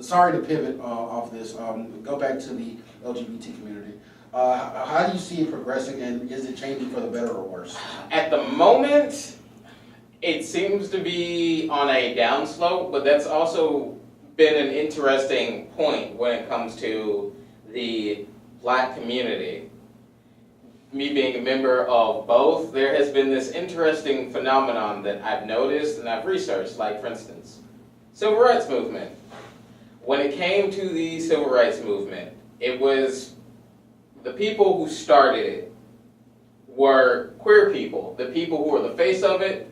sorry to pivot off this. Go back to the LGBT community. How do you see it progressing, and is it changing for the better or worse? At the moment, it seems to be on a downslope, but that's also been an interesting point when it comes to the Black community. Me being a member of both, there has been this interesting phenomenon that I've noticed and I've researched, like for instance, Civil Rights Movement. When it came to the Civil Rights Movement, it was the people who started it were queer people. The people who were the face of it,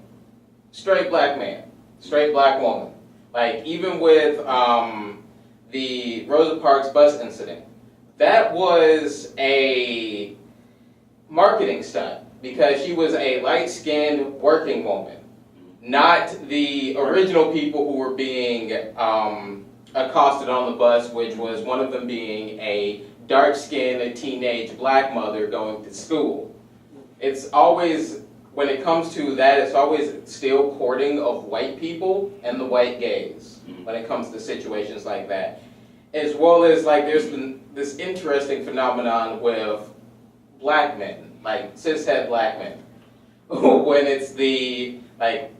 straight black man, straight black woman. Like even with the Rosa Parks bus incident, that was a marketing stunt because she was a light-skinned working woman, not the original people who were being accosted on the bus, which was one of them being a dark-skinned teenage black mother going to school. It's always, when it comes to that, it's always still courting of white people and the white gays when it comes to situations like that. As well as like there's been this interesting phenomenon with black men, like cishet black men, when it's the like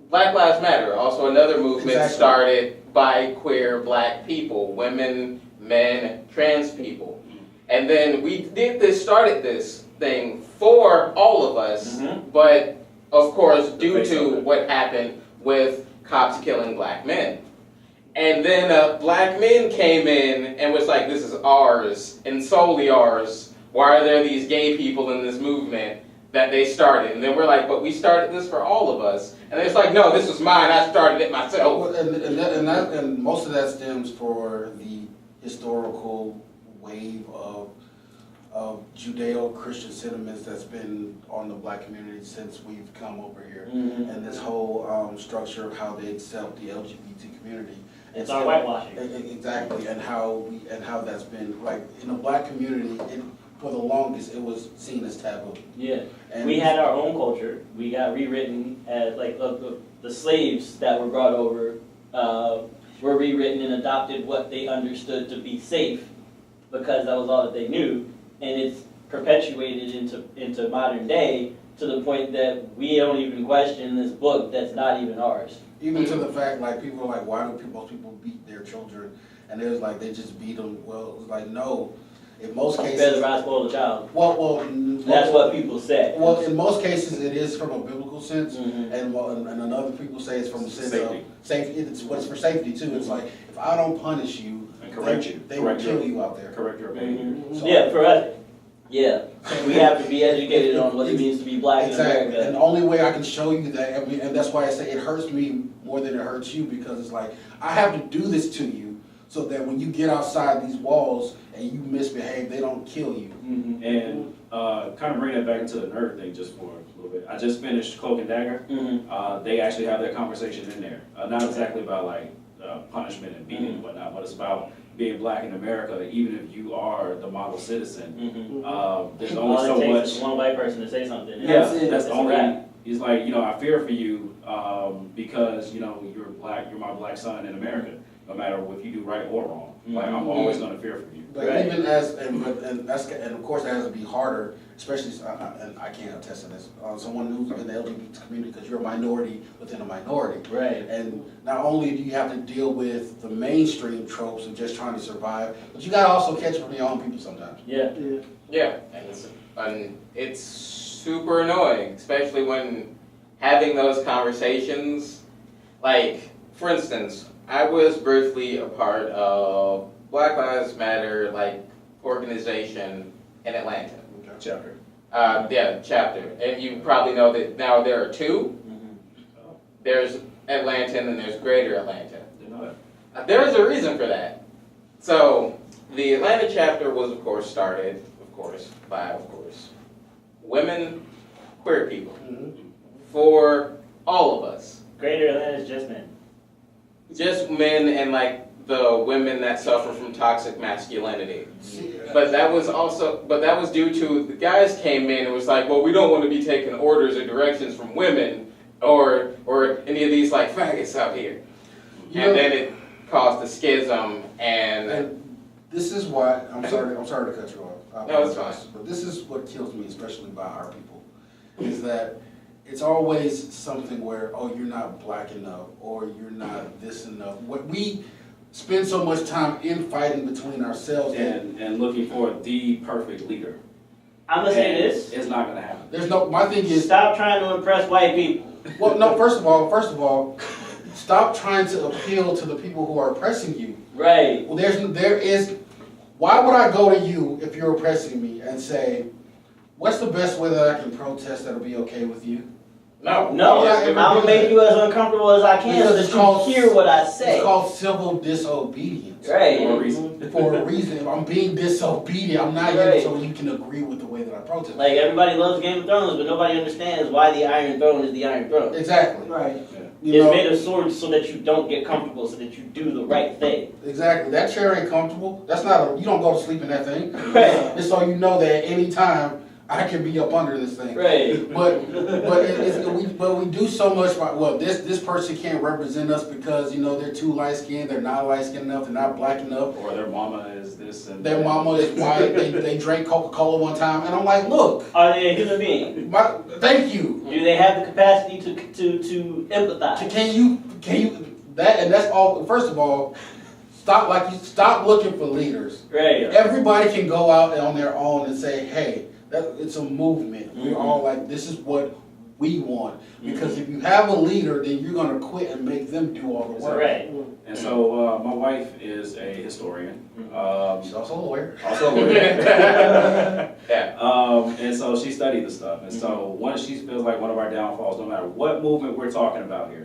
Black Lives Matter, also another movement started by queer black people, women, men, trans people. And then we started this thing for all of us, but of course due to what happened with cops killing black men. And then black men came in and was like, this is ours and solely ours. Why are there these gay people in this movement that they started? And then we're like, but we started this for all of us. And it's like, no, this was mine. I started it myself. Well, and most of that stems for the historical wave of Judeo-Christian sentiments that's been on the black community since we've come over here. And this whole structure of how they accept the LGBT community. It's our whitewashing. Exactly, and how that's been like in the black community. For the longest, it was seen as taboo. Yeah, and we had our own culture. We got rewritten as like the slaves that were brought over were rewritten and adopted what they understood to be safe because that was all that they knew, and it's perpetuated into modern day to the point that we don't even question this book that's not even ours. Even to the fact, like, people are like, why do most people beat their children? And it was like, they just beat them. Well, it was like, no. In most cases... Spare the rod, spoil the child. Well, that's what people say. Well, in most cases, it is from a biblical sense. And another people say it's from a sense of safety. It's for safety, too. It's like, if I don't punish you, they will kill you out there. Correct your behavior. So, yeah, for us. Yeah, we have to be educated on what it means to be black in America. And the only way I can show you that, and that's why I say it hurts me more than it hurts you, because it's like, I have to do this to you so that when you get outside these walls and you misbehave, they don't kill you. And kind of bring that back into the nerd thing just for a little bit. I just finished Cloak and Dagger. They actually have that conversation in there. Not exactly about like punishment and beating and whatnot, but it's about being black in America, even if you are the model citizen. There's only so much. One white person to say something. Yeah, that's the only. He's like, you know, I fear for you because you know you're black. You're my black son in America. No matter if you do right or wrong, like I'm always going to fear for you. But even as and of course that has to be harder, especially and I can't attest to this. Someone who's in the LGBT community, because you're a minority within a minority. Right. And not only do you have to deal with the mainstream tropes of just trying to survive, but you gotta also catch up with your own people sometimes. Yeah. Yeah, and it's super annoying, especially when having those conversations. Like, for instance, I was briefly a part of Black Lives Matter, like, organization in Atlanta. Chapter. Yeah, chapter. And you probably know that now there are two. There's Atlanta and then there's Greater Atlanta. There is a reason for that. So, the Atlanta chapter was, of course, started, by women, queer people. For all of us. Greater Atlanta is just men. Just men and like the women that suffer from toxic masculinity. But that was due to the guys came in and was like, well, we don't want to be taking orders or directions from women or any of these like faggots out here. And then caused the schism and And this is why, I'm sorry to cut you off. I No, it's apologize. But this is what kills me, especially by our people, is that it's always something where, oh, you're not black enough, or you're not this enough. What we spend so much time infighting between ourselves, and And looking for the perfect leader. I'm gonna say And this. It's not gonna happen. there's no, my thing is, Stop trying to impress white people. well, no, first of all, stop trying to appeal to the people who are oppressing you. Right. Well, there is, why would I go to you if you're oppressing me and say, what's the best way that I can protest that'll be okay with you? no. No, Yeah, I'm gonna make you as uncomfortable as I can so Because it's that you called- hear what I say. It's called civil disobedience. Right. For a reason. For a reason. If I'm being disobedient, I'm not here Right. so you can agree with the way that I protest. Like everybody loves Game of Thrones, but nobody understands why the Iron Throne is the Iron Throne. Exactly. Right. You It's know, made of swords so that you don't get comfortable, so that you do the right thing. exactly. That chair ain't comfortable. That's not a, you don't go to sleep in that thing. Right. It's so you know that at any time I can be up under this thing. Right. But we do so much. Well, this person can't represent us because they're too light skinned. They're not light skinned enough. They're not black enough. Or their mama is this and Their that. mama is white. They drank Coca-Cola one time, and I'm like, look, Are they a human being? thank you. Do they have the capacity to empathize? Can you that and that's all. First of all, stop looking for leaders. Right. Everybody can go out on their own and say, hey, it's a movement. We're Mhm. all like, this is what we want. Because if you have a leader, then you're gonna quit and make them do all the work. Right. And so my wife is a historian. She's also a lawyer. Also a lawyer. Yeah. And so she studied the stuff. And so she feels like one of our downfalls, no matter what movement we're talking about here,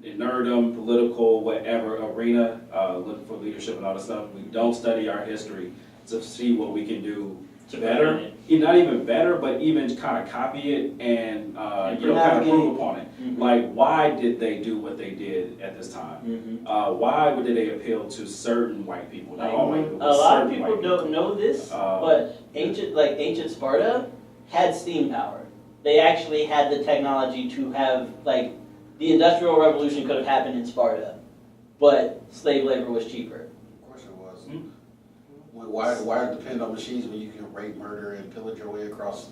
in nerdom, political, whatever arena, looking for leadership and all that stuff, we don't study our history to see what we can do better. Not even better, but even kind of copy it and kind of improve upon it. Mhm. Like, why did they do what they did at this time? Why did they appeal to certain white people? Not all white people. A lot of certain people white don't know this, Uh, but ancient Sparta had steam power. They actually had the technology to have, like, the Industrial Revolution could have happened in Sparta, but slave labor was cheaper. Of course it was. Hmm. Why depend on machines when you can rape, murder, and pillage your way across?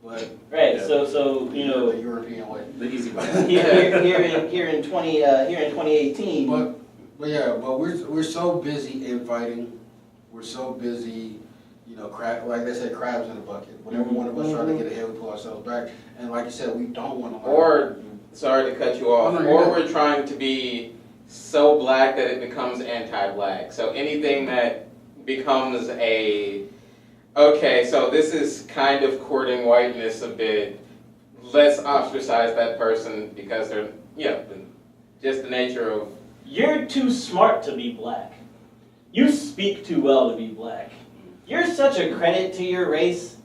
But Right. Yeah. So you know, the European way. The easy way. here in 2018. But yeah, but we're so busy infighting. We're so busy, like they said, crabs in a bucket. Whenever one of us try to get ahead, we pull ourselves back. And like you said, we don't want to learn. Or, sorry to cut you off, Oh, no, or you're we're trying to be so black that it becomes anti-black. So anything that becomes okay, so this is kind of courting whiteness a bit, let's ostracize that person because they're, just the nature of, You're too smart to be black. You speak too well to be black. You're such a credit to your race.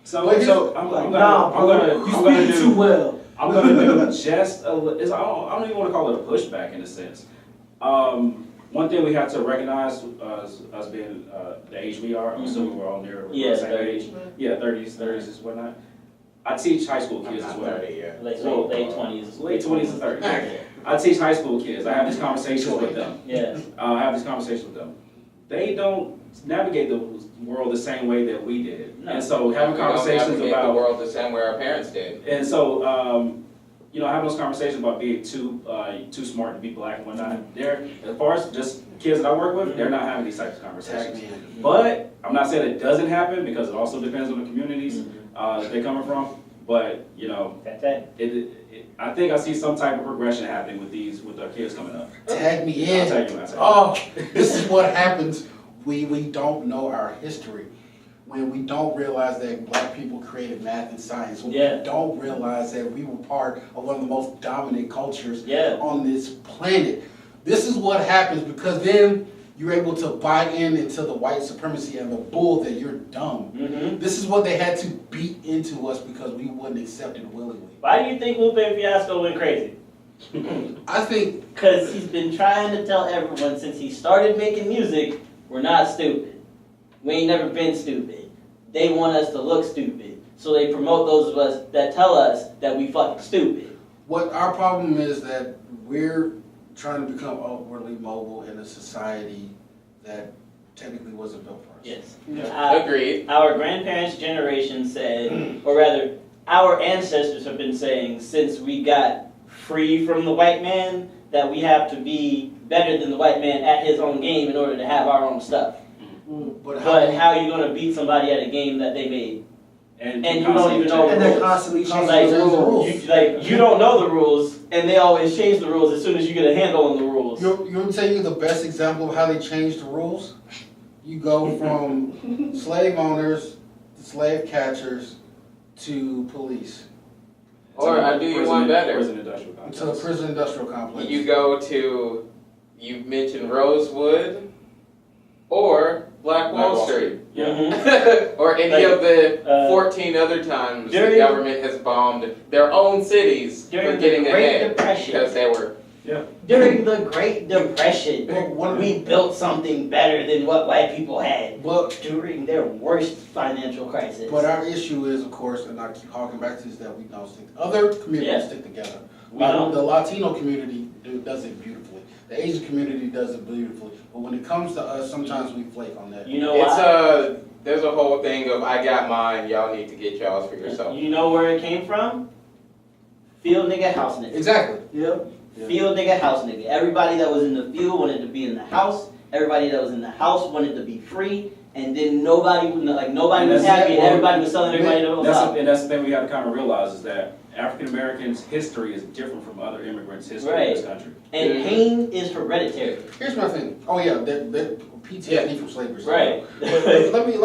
So I'm You gonna speak too do well. I'm gonna do just a li- it's- I don't even want to call it a pushback in a sense. One thing we have to recognize us being the age we are, I'm assuming we're all near Yeah, the same 30. age. Yeah, 30s is whatnot. I teach high school I'm kids not as well. 30 yet. Like So, late 20s. Late 20s and 30s. I teach high school kids. I have these conversations with them. Yeah. I have these conversations with them. They don't navigate the world the same way that we did. No. And so having We don't conversations navigate about the world the same way our parents did. and so, having those conversations about being too smart to be black and whatnot, they're, as far as just kids that I work with, they're not having these types of Tag conversations. me in. But I'm not saying it doesn't happen because it also depends on the communities that they're coming from. But, I think I see some type of progression happening with our kids coming up. Tag me I'll in. tell you when I say. Oh, this is what happens. We don't know our history. When we don't realize that black people created math and science. When Yeah. we don't realize that we were part of one of the most dominant cultures Yeah. on this planet. This is what happens because then you're able to buy into the white supremacy and the bull that you're dumb. Mm-hmm. This is what they had to beat into us because we wouldn't accept it willingly. Why do you think Lupe Fiasco went crazy? I think Because he's been trying to tell everyone since he started making music, we're not stupid. We ain't never been stupid. They want us to look stupid. So they promote those of us that tell us that we fucking stupid. what our problem is that we're trying to become upwardly mobile in a society that technically wasn't built for us. Yes. Agreed. Our grandparents' generation said, or rather, our ancestors have been saying since we got free from the white man that we have to be better than the white man at his own game in order to have our own stuff. But But how are you going to beat somebody at a game that they made? And you don't even know And the they're rules. constantly changing Like, the rules. You don't know the rules, and they always change the rules as soon as you get a handle on the rules. You want to tell you the best example of how they changed the rules? You go from slave owners to slave catchers to police Or I do you one better. Prison industrial complex. to the prison industrial complex. You go to, you mentioned Rosewood or Black Wall Street. Yeah. Mhm. Or any Like, of the 14 uh, other times the during- government has bombed their own cities for During the getting Great ahead Depression. because they were. During the Great Depression, But one- we built something better than what white people had But during their worst financial crisis. But our issue is, of course, and I keep harking back to this, that we don't stick. Other communities Yeah. stick together. We don't. The Latino community does it beautifully. The Asian community does it beautifully. But when it comes to us, sometimes we flake on that. You know It's why? there's a whole thing of I got mine, y'all need to get y'all's for yourself. You know where it came from? Field nigga, house nigga. Exactly. Yep. Yeah. Field nigga, house nigga. Everybody that was in the field wanted to be in the house. Everybody that was in the house wanted to be free. And then nobody was happy, and everybody was telling everybody to stop. And that's the thing we have to kind of realize is that African Americans' history is different from other immigrants' history in this country. And pain is hereditary. Here's my thing. Oh yeah, that PTSD from slavery. Right. Let me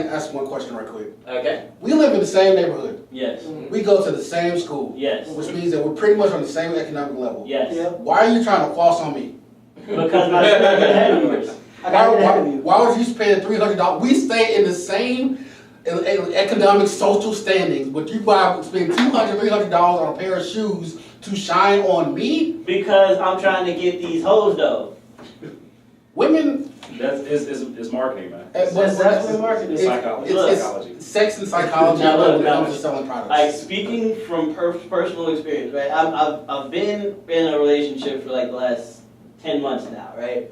ask one question right quick. Okay? We live in the same neighborhood. Yes. We go to the same school. Yes. Which means that we're pretty much on the same economic level. Yes. Yep. Why are you trying to floss on me? Because my son is ahead of yours. I gotta get ahead of you. Why would you spend $300? We stay in the same economic social standings, but you spend $200, $300 on a pair of shoes to shine on me? Because I'm trying to get these hoes though. Women. It's marketing, man. That's definitely marketing. It's psychology. It's sex and psychology Now look, when it comes to selling products. Like speaking from personal experience, right? I've been in a relationship for like the last 10 months now, right?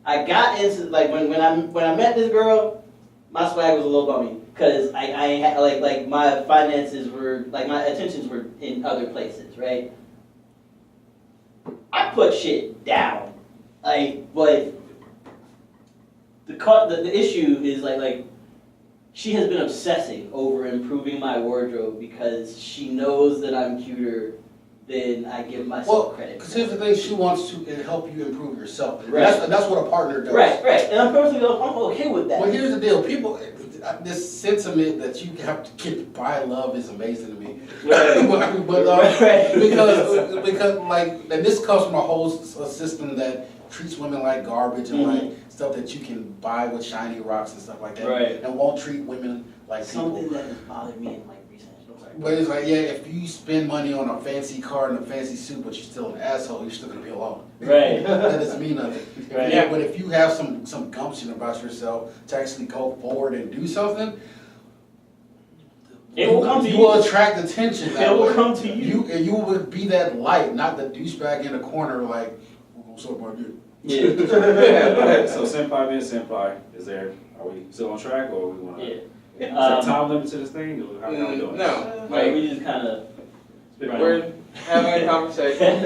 I got into like when I met this girl, my swag was a little bummy because I had like my finances were like my attentions were in other places, right? I put shit down, but the issue is like she has been obsessing over improving my wardrobe because she knows that I'm cuter than I give myself credit. Because here's the thing, she wants to help you improve yourself. And Right. that's what a partner does. Right, and I'm okay with that. Well, here's the deal. People, this sentiment that you have to get by love is amazing to me. Right. Right. because like, and this comes from a whole system that treats women like garbage and like stuff that you can buy with shiny rocks and stuff like that. Right. And won't treat women like Something people. that has bothered me in like recent. But it's like, yeah, if you spend money on a fancy car and a fancy suit, but you're still an asshole, you're still gonna be alone. Right. That doesn't mean nothing. Right. Yeah, but if you have some gumption about yourself to actually go forward and do something, It will come to you you. will attract attention that It will way. come to you. And you will be that light, not the douchebag in the corner like, what's up, my dude? Yeah. So senpai being senpai, are we still on track or we want to? Yeah. Is there a time limit to this thing? Or how we doing? No. Like we just kind of. We're having a conversation.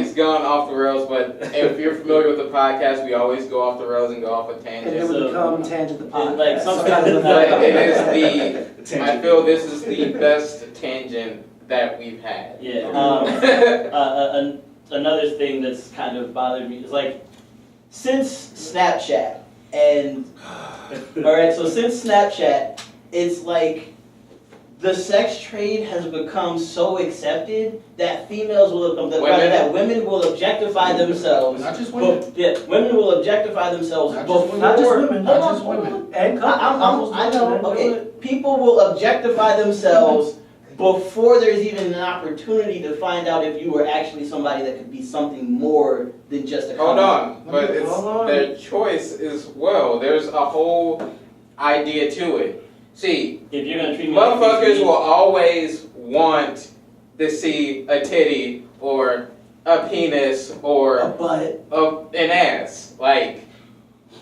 It's gone off the rails, but if you're familiar with the podcast, we always go off the rails and go off a And tangent. then we become Tangent the podcast. Like sometimes But it is I feel this is the best tangent that we've had. Yeah. Another thing that's kind of bothered me is like since Snapchat and alright, so since Snapchat, it's like the sex trade has become so accepted that females will that women will objectify themselves. Not just women. Women will objectify themselves Not just before. women. Not just women. Not Hold just on, women. And couples. I know. Okay, people will objectify themselves before there's even an opportunity to find out if you were actually somebody that could be something more than just a Hold comment. on, but it's Hold on. their choice as well. There's a whole idea to it. See, If you're gonna treat me like motherfuckers this, will always want to see a titty or a penis A or butt, an ass. Like,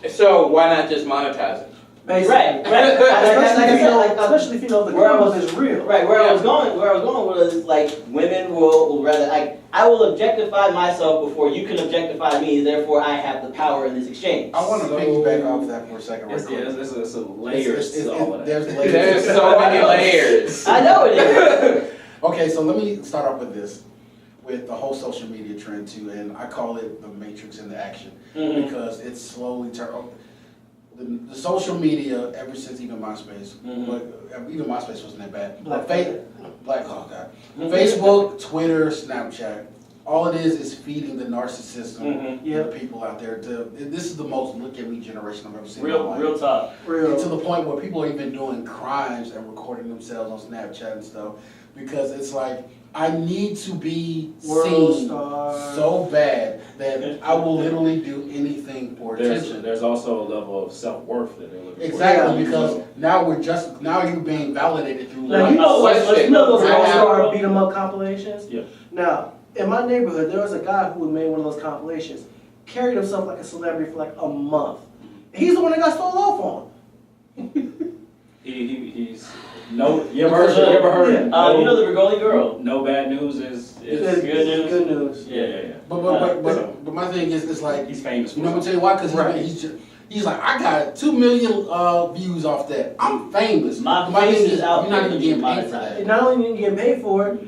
so why not just monetize it? basically. Right. Especially if you know the Where I content was- is real. Right, where I was going was like women will rather I will objectify myself before you can objectify me, therefore I have the power in this exchange. I want to piggyback off that for a second, right It's, quick. it's a layers to all of that. There's layers. There's so many layers. I know it is. Okay, so let me start off with this, with the whole social media trend too, and I call it the matrix in the action, Mhm. because it's slowly the social media, ever since even MySpace, Mhm. but even MySpace wasn't that bad. Black Black oh God. Mhm. Facebook, Twitter, Snapchat, all it is feeding the narcissism Mhm. Yeah. of the people out there. This is the most look at me generation I've ever seen in my life. Real talk. And to Real. the point where people are even doing crimes and recording themselves on Snapchat and stuff, because it's like, I need to be World seen star. so bad that I will literally do anything for attention. There's also a level of self-worth that they're looking for. Exactly, Yeah. because now you're being validated through Now, likes. you know Question. those, you know those I All have- Star beat 'em up compilations? Yeah. Now, in my neighborhood, there was a guy who made one of those compilations, carried himself like a celebrity for like a month. He's the one that got stole off on. He's no. You ever heard? Yeah. No, You know the Bergoli girl? no bad news is It's good news. Good news. yeah. But my thing is, it's like, He's famous for you know what I'm telling you why? Because Right. he's like, I got 2 million views off that. I'm famous. My But face thing is out you're not there even to be getting paid for monetized. that. And not only you get paid for it,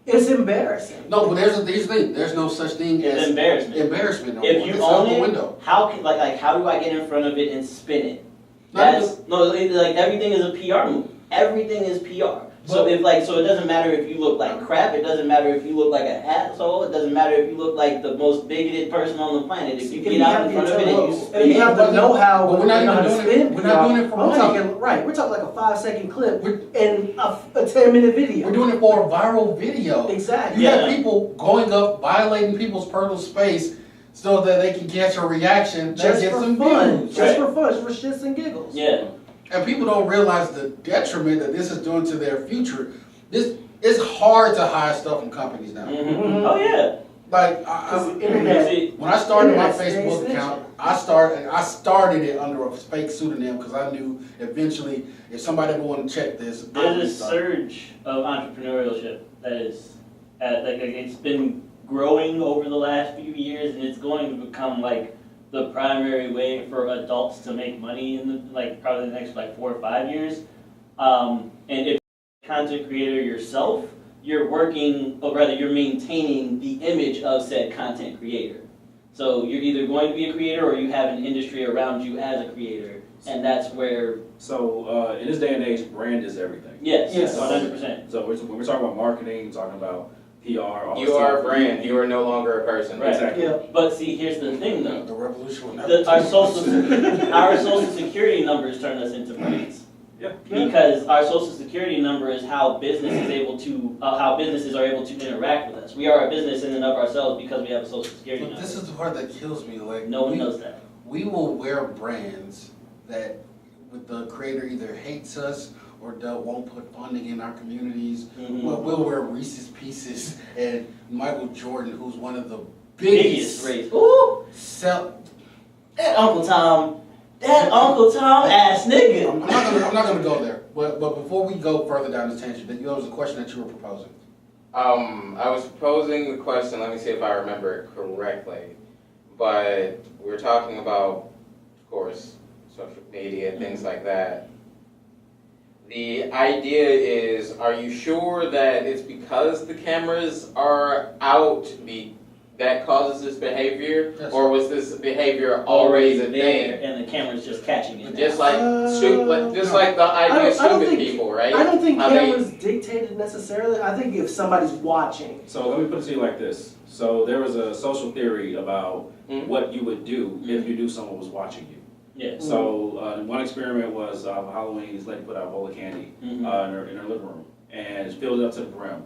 it's embarrassing. No, but here's the thing. There's no such thing It's as embarrassment. embarrassment. No If more. you It's own out the it, window. how can how do I get in front of it and spin it? Not That's like everything is a PR move. Everything is PR. So so it doesn't matter if you look like crap. It doesn't matter if you look like an asshole. It doesn't matter if you look like the most bigoted person on the planet. If you get out in front of it and you spin If you it, have the know-how, But we're not you know how to even doing it- spin we're not PR, doing it for I'm money. talking, right, we're talking like a 5-second clip We're- and a 10-minute video. We're doing it for a viral video. Exactly. You Yeah. have people going up, violating people's personal space so that they can catch a reaction that Just gets for some fun. views. Just for fun, just for shits and giggles. yeah. And people don't realize the detriment that this is doing to their future. It's hard to hide stuff from companies now. Mhm. Oh yeah. Like, Because the You internet, see, when I started my Internet Facebook stays account, I started it under a fake pseudonym because I knew eventually if somebody ever wanted to check this, I would there's a start. surge of entrepreneurship that is it's been growing over the last few years, and it's going to become like the primary way for adults to make money in probably the next 4 or 5 years. And if you're a content creator yourself, you're working, or rather you're maintaining the image of said content creator. So you're either going to be a creator or you have an industry around you as a creator, and that's where, So in this day and age, brand is everything. yes, Yes. 100%. So when we're talking about marketing, talking about PR, all You this are a stuff, brand. You are no longer a person. Right. Exactly. yeah. But see, here's the thing though. The revolution will never Our take social security numbers turn us into brands. Yeah. Because our social security number is how business is able to, how businesses are able to interact with us. We are a business in and of ourselves because we have a social security But number. this is the part that kills me. Like, No one knows that. we will wear brands that with the creator either hates us or won't put funding in our communities. Mhm. We'll wear Reese's Pieces and Michael Jordan, who's one of the Biggest biggest race. Ooh, that Uncle Tom ass nigga. I'm not gonna go there. But before we go further down this tangent, there was a question that you were proposing. I was posing the question, let me see if I remember it correctly. But we were talking about, of course, social media, things like that. The idea is, are you sure that it's because the cameras are out that causes this behavior? Yes. Or was this behavior always a there, thing? and the camera's just catching it. Just now. like like the idea of I don't stupid think- people, right? I don't think How they- cameras dictated necessarily. I think if somebody's watching. So let me put it to you like this. So there was a social theory about Mhm. what you would do if you knew someone was watching you. Yeah. So one experiment was Halloween. This lady put out a bowl of candy Mhm. in her living room and filled it up to the brim.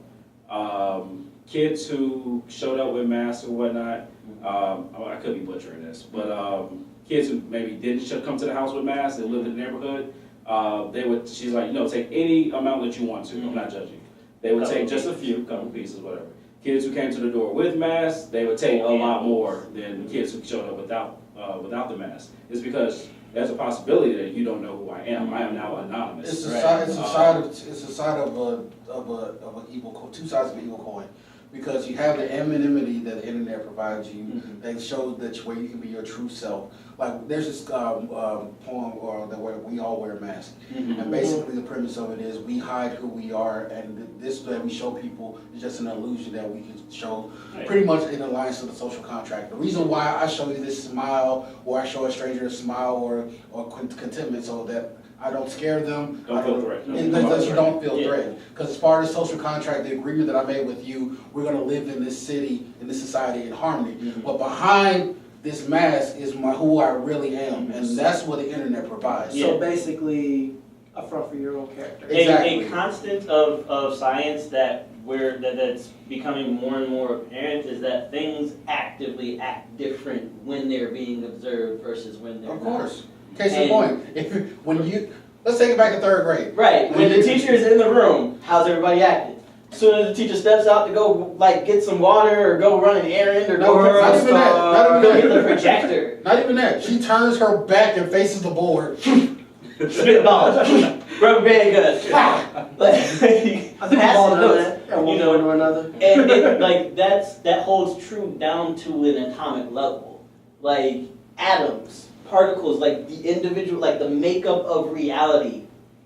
Kids who showed up with masks or whatnot. I could be butchering this, but kids who maybe didn't come to the house with masks, they lived in the neighborhood. They would. She's like, take any amount that you want to. I'm not judging. They would take just a few, couple pieces, whatever. kids who came to the door with masks, they would take a lot more than the kids who showed up without the mask. It's because there's a possibility that you don't know who I am. I am now anonymous. It's a Right. side. It's a side of an evil coin. Two sides of an evil coin, because you have the anonymity that the internet provides you. That shows that where you can be your true self. Like there's this poem that where we all wear masks, and basically the premise of it is we hide who we are, and this that we show people is just an illusion that we can show. Pretty much in alliance with the social contract. The reason why I show you this smile, or I show a stranger a smile, or contentment, so that I don't scare them. Don't feel threatened. And that you don't feel threatened. Because as part of the social contract, the agreement that I made with you, we're going to live in this city, in this society in harmony. But behind this mask is who I really am. And that's what the internet provides. So basically, a front for your own character. Exactly. A constant of science that's becoming more and more apparent is that things actively act different when they're being observed versus when they're Of not. course. Case in point, let's take it back to third grade. Right, when the teacher is in the room, how's everybody acting? As soon as the teacher steps out to go like get some water or go run an errand or go Not even that. Not go even get the that. projector, Not even that. She turns her back and faces the board. spitballs, rubber band gun. Like, I think we've pass all it done on. that at one You know, point or another. And like that holds true down to an atomic level. Like atoms, particles, like the individual, like the makeup of reality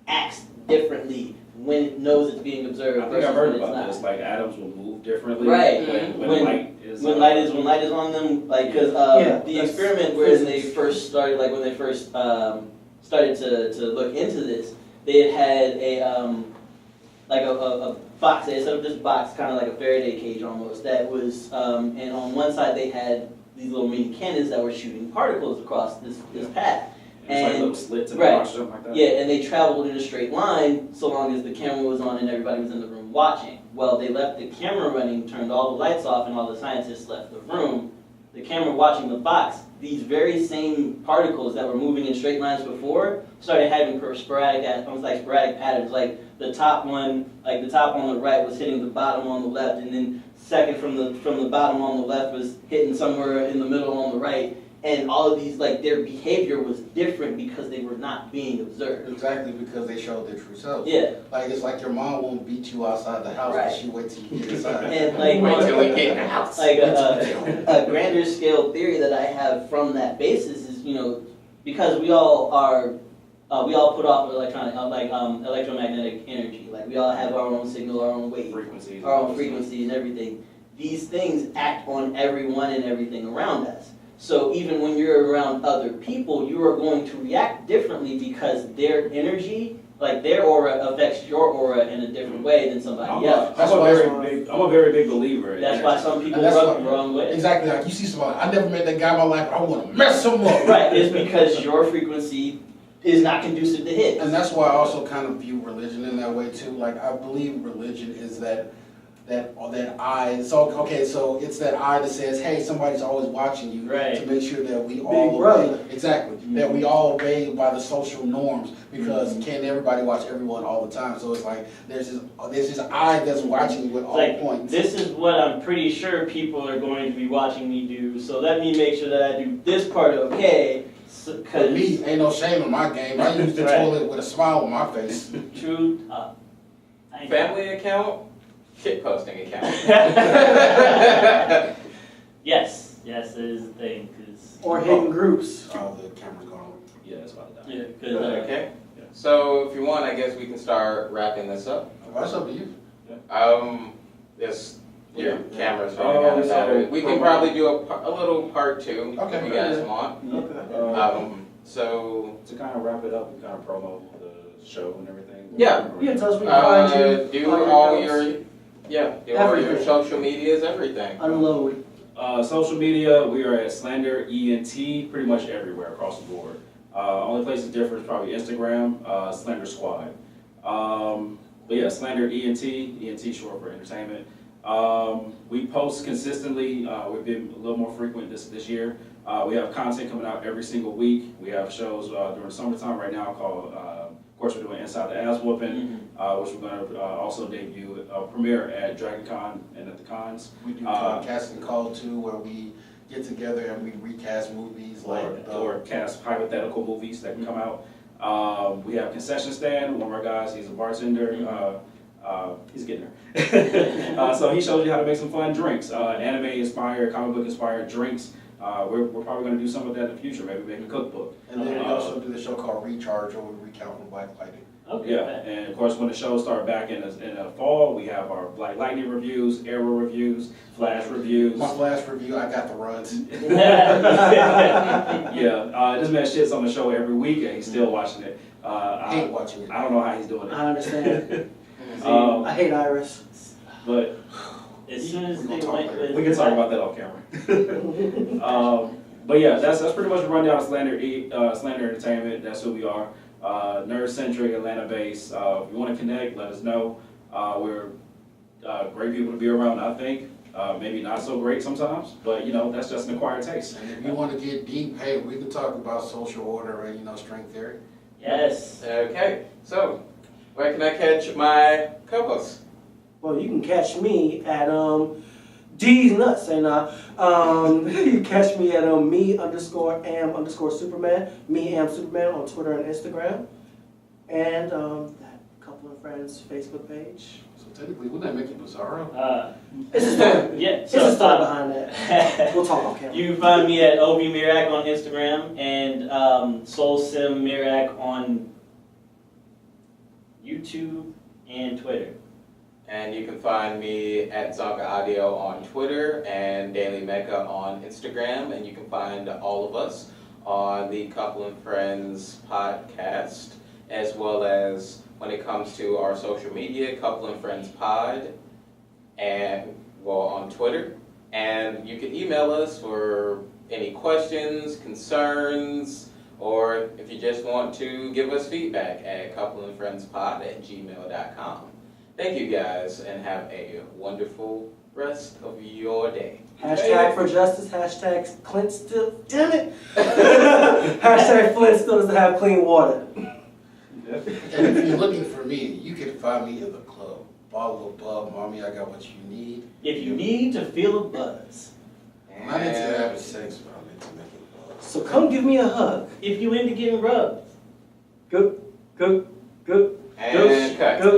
acts differently when it knows it's being observed I think versus I've heard when it's about not. this. Like atoms will move differently. Right. When light is. When light is on them, like because Yeah, the that's experiment where they physics. first started, like when they first started to look into this, they had a like a box. They set up this box, kind of like a Faraday cage almost. That was and on one side they had these little mini cannons that were shooting particles across this path. It's like And- little slits in the right. box or something like that. Yeah, and they traveled in a straight line so long as the camera was on and everybody was in the room watching. Well, they left the camera running, turned all the lights off, and all the scientists left the room. The camera watching the box, these very same particles that were moving in straight lines before started having sporadic patterns. Like the top one, like the top on the right was hitting the bottom on the left, and then second from the bottom on the left was hitting somewhere in the middle on the right. And all of these, like their behavior was different because they were not being observed. Exactly, because they showed their true selves. Yeah, Like it's like your mom won't beat you outside the house, Right. but she waits till you get inside. and like Wait till we get in the house. like a grander scale theory that I have from that basis is, you know, because we all put off electromagnetic energy. Like we all have our own signal, our own wave, Frequencies. our own frequency and everything. These things act on everyone and everything around us. So even when you're around other people, you are going to react differently because their energy, like their aura, affects your aura in a different way than somebody else. That's I'm why- a very big believer in That's why energy. some people And that's rub why- the wrong way. Exactly, like you see somebody, I never met that guy in my life, but I want to mess him up. Right, it's because your frequency is not conducive to his. And that's why I also kind of view religion in that way too. Like I believe religion is that eye. So okay, so it's that eye that says, hey, somebody's always watching you Right. to make sure that we all brother. obey. Exactly, that we all obey by the social norms because can't everybody watch everyone all the time? So it's like there's this eye that's watching you at all Like, points. this is what I'm pretty sure people are going to be watching me do, so let me make sure that I do this part okay, But because me, ain't no shame in my game. I use the Right. toilet with a smile on my face. true. Family account, shit posting account. Yes, that is the thing, because Or hidden groups. Oh, the camera's gone. Yeah, that's about that. yeah, because Okay, so if you want, I guess we can start wrapping this up. That's up to you. This, your Yeah. camera's Oh, running out of so battery. We can promo. probably do a little part two, Okay. if you guys want. Okay. So, To kind of wrap it up, we kind of promo the show and everything. Yeah. Be in touch, we can find you. do find all accounts. your, do all your Everything. social medias, everything. Unload. Social media, we are at Slander Ent, pretty much everywhere across the board. Only place is different is probably Instagram, Slander Squad. But yeah, Slander Ent short for entertainment. We post consistently. We've been a little more frequent this year. We have content coming out every single week. We have shows during the summertime right now called course, we're doing Inside the Ass Whooping, which we're gonna also debut, premiere at Dragon Con and at the cons. We do casting call too, where we get together and we recast movies like Or cast hypothetical movies that can come out. We have Concession Stand, one of our guys, he's a bartender, he's getting there. So he shows you how to make some fun drinks, anime inspired, comic book inspired drinks. We're probably gonna do some of that in the future, maybe make a cookbook. And then we also do the show called Recharge, where we recount from Black Lightning. Okay. Yeah, and of course, when the shows start back in the fall, we have our Black Lightning reviews, Arrow reviews, Flash reviews. My Flash review, I got the runs. Yeah, this man shits on the show every week and he's still watching it. I hate watching it. I don't know how he's doing it. I understand. Um, I hate Iris. But As soon as We're they gonna talk went later. with we can talk about that off camera. But yeah, that's pretty much the rundown of Slander Entertainment. That's who we are. Nerd-centric, Atlanta-based. If you want to connect, let us know. We're great people to be around, I think. Maybe not so great sometimes, but you know, that's just an acquired taste. And if you want to get deep, hey, we can talk about social order and, string theory. Yes. Okay, so where can I catch my co-hosts? Well, you can catch me at D's Nuts, and you can catch me at me_am_Superman, me am Superman on Twitter and Instagram, and that Couple of Friends Facebook page. So technically, wouldn't that make you Bizarro? It's a story. Yeah. It's a story behind that. We'll talk on camera. You can find me at Obi Mirak on Instagram and Soul Sim Mirak on YouTube and Twitter. And you can find me at Zonka Audio on Twitter and Daily Mecca on Instagram. And you can find all of us on the Couple and Friends podcast, as well as when it comes to our social media, Couple and Friends Pod, and on Twitter. And you can email us for any questions, concerns, or if you just want to give us feedback at coupleandfriendspod@gmail.com. Thank you guys, and have a wonderful rest of your day. Hashtag for justice, hashtag Clint still, damn it. Hashtag Flint still doesn't have clean water. And if you're looking for me, you can find me in the club. Bottle of bub, mommy, I got what you need. If you need to feel a buzz. I'm not into having sex, but I'm into making buzz. So come give me a hug. If you into getting rubbed. Go, go, go, And cut. go.